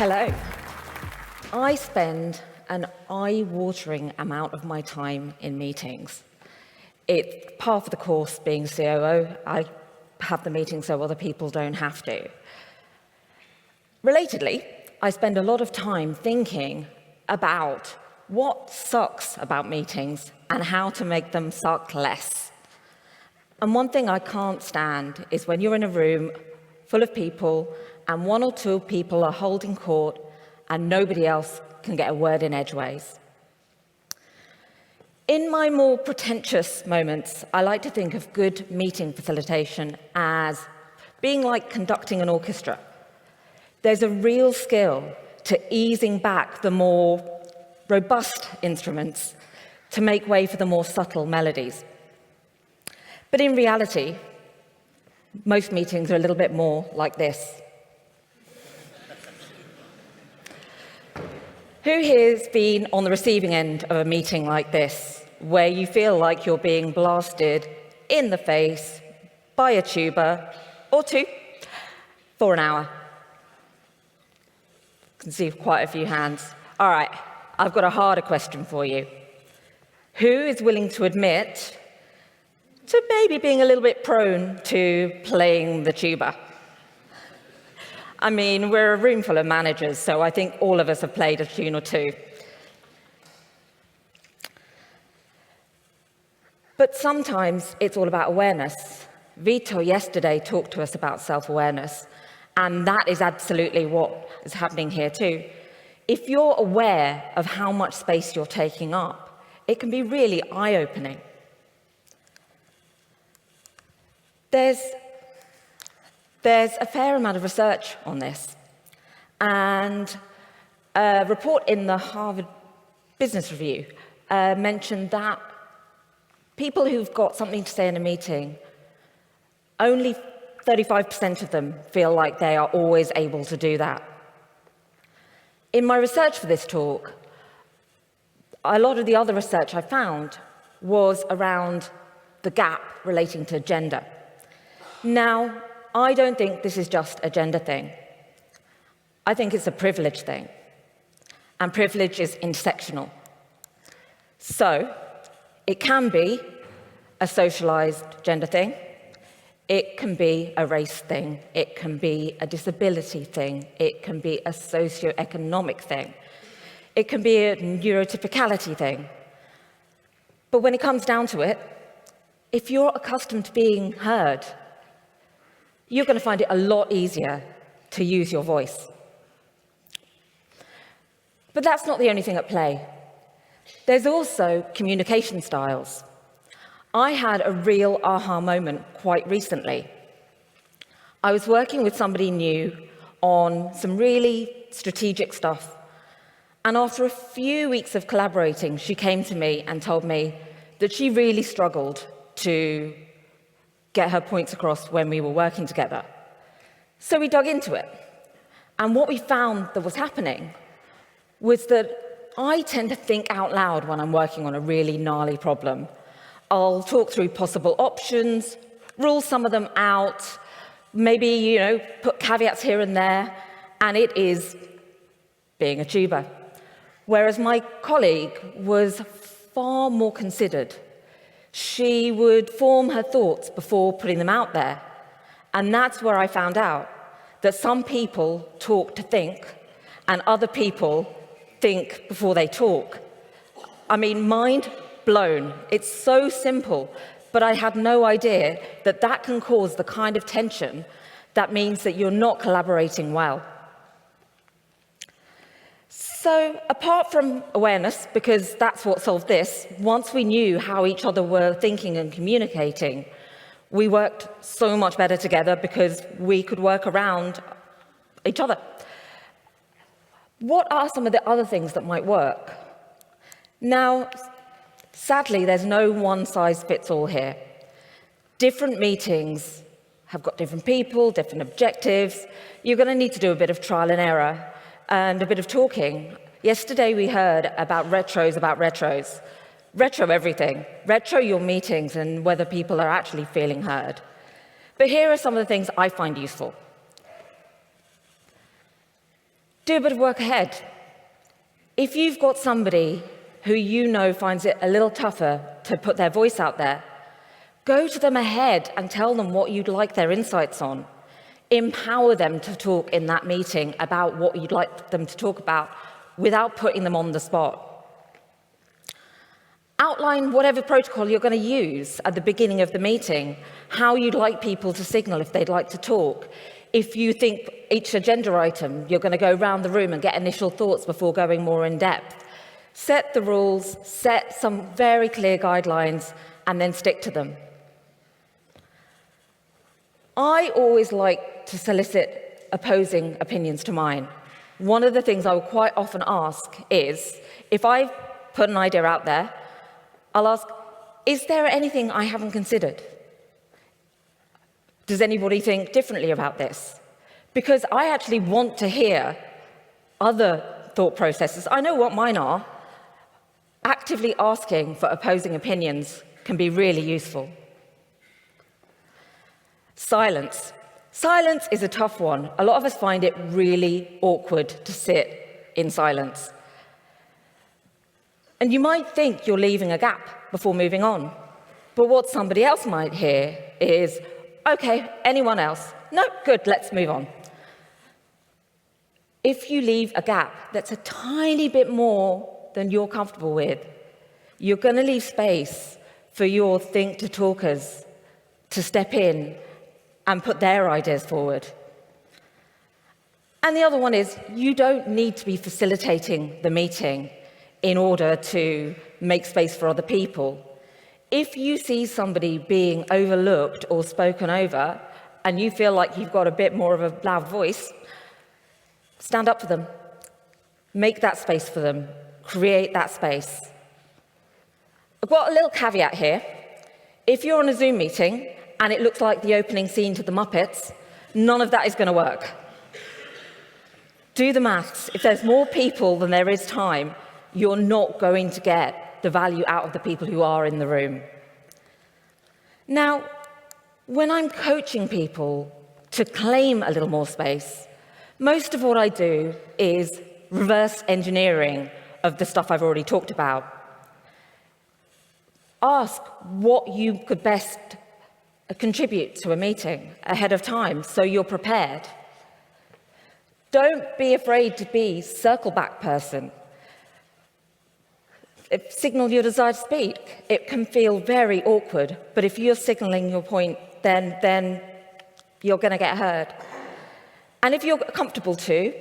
Hello. I spend an eye-watering amount of my time in meetings. It's part of the course being COO. I have the meetings so other people don't have to. Relatedly, I spend a lot of time thinking about what sucks about meetings and how to make them suck less. And one thing I can't stand is when you're in a room full of people and one or two people are holding court and nobody else can get a word in edgeways. In my more pretentious moments, I like to think of good meeting facilitation as being like conducting an orchestra. There's a real skill to easing back the more robust instruments to make way for the more subtle melodies. But in reality, most meetings are a little bit more like this. Who here's been on the receiving end of a meeting like this, where you feel like you're being blasted in the face by a tuba or two for an hour? I can see quite a few hands. All right, I've got a harder question for you. Who is willing to admit to maybe being a little bit prone to playing the tuba? I mean, we're a room full of managers, so I think all of us have played a tune or two. But sometimes it's all about awareness. Vito yesterday talked to us about self-awareness, and that is absolutely what is happening here too. If you're aware of how much space you're taking up, it can be really eye-opening. There's a fair amount of research on this, and a report in the Harvard Business Review mentioned that people who've got something to say in a meeting, only 35% of them feel like they are always able to do that. In my research for this talk, a lot of the other research I found was around the gap relating to gender. Now, I don't think this is just a gender thing. I think it's a privilege thing. And privilege is intersectional. So, it can be a socialized gender thing. It can be a race thing. It can be a disability thing. It can be a socioeconomic thing. It can be a neurotypicality thing. But when it comes down to it, if you're accustomed to being heard, you're going to find it a lot easier to use your voice. But that's not the only thing at play. There's also communication styles. I had a real aha moment quite recently. I was working with somebody new on some really strategic stuff, and after a few weeks of collaborating, she came to me and told me that she really struggled to get her points across when we were working together. So we dug into it. And what we found that was happening was that I tend to think out loud when I'm working on a really gnarly problem. I'll talk through possible options, rule some of them out, maybe, put caveats here and there, and it is being a tuber. Whereas my colleague was far more considered. She would form her thoughts before putting them out there. And that's where I found out that some people talk to think, and other people think before they talk. I mean, mind blown. It's so simple, but I had no idea that that can cause the kind of tension that means that you're not collaborating well. So apart from awareness, because that's what solved this, once we knew how each other were thinking and communicating, we worked so much better together because we could work around each other. What are some of the other things that might work? Now, sadly, there's no one-size-fits-all here. Different meetings have got different people, different objectives. You're going to need to do a bit of trial and error and a bit of talking. Yesterday we heard about retros. Retro everything. Retro your meetings and whether people are actually feeling heard. But here are some of the things I find useful. Do a bit of work ahead. If you've got somebody who you know finds it a little tougher to put their voice out there, go to them ahead and tell them what you'd like their insights on. Empower them to talk in that meeting about what you'd like them to talk about without putting them on the spot. Outline whatever protocol you're going to use at the beginning of the meeting, how you'd like people to signal if they'd like to talk. If you think each agenda item, you're going to go around the room and get initial thoughts before going more in depth. Set the rules, set some very clear guidelines, and then stick to them. I always like to solicit opposing opinions to mine. One of the things I will quite often ask is, if I put an idea out there, I'll ask, is there anything I haven't considered? Does anybody think differently about this? Because I actually want to hear other thought processes. I know what mine are. Actively asking for opposing opinions can be really useful. Silence. Silence is a tough one. A lot of us find it really awkward to sit in silence. And you might think you're leaving a gap before moving on. But what somebody else might hear is, okay, anyone else? No, good, let's move on. If you leave a gap that's a tiny bit more than you're comfortable with, you're going to leave space for your think-to-talkers to step in and put their ideas forward. And the other one is, you don't need to be facilitating the meeting in order to make space for other people. If you see somebody being overlooked or spoken over, and you feel like you've got a bit more of a loud voice, stand up for them. Make that space for them. Create that space. I've got a little caveat here. If you're on a Zoom meeting and it looks like the opening scene to the Muppets, none of that is going to work. Do the maths. If there's more people than there is time, you're not going to get the value out of the people who are in the room. Now, when I'm coaching people to claim a little more space, most of what I do is reverse engineering of the stuff I've already talked about. Ask what you could best contribute to a meeting ahead of time so you're prepared. Don't be afraid to be circle back person. Signal your desire to speak. It can feel very awkward, but if you're signaling your point, then you're going to get heard. And if you're comfortable to,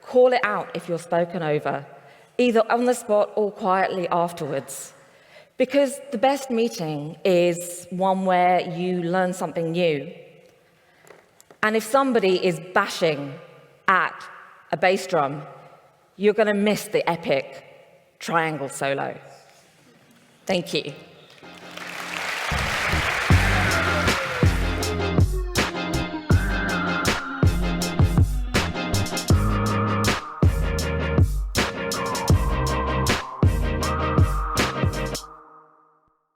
call it out if you're spoken over, either on the spot or quietly afterwards. Because the best meeting is one where you learn something new. And if somebody is bashing at a bass drum, you're going to miss the epic triangle solo. Thank you.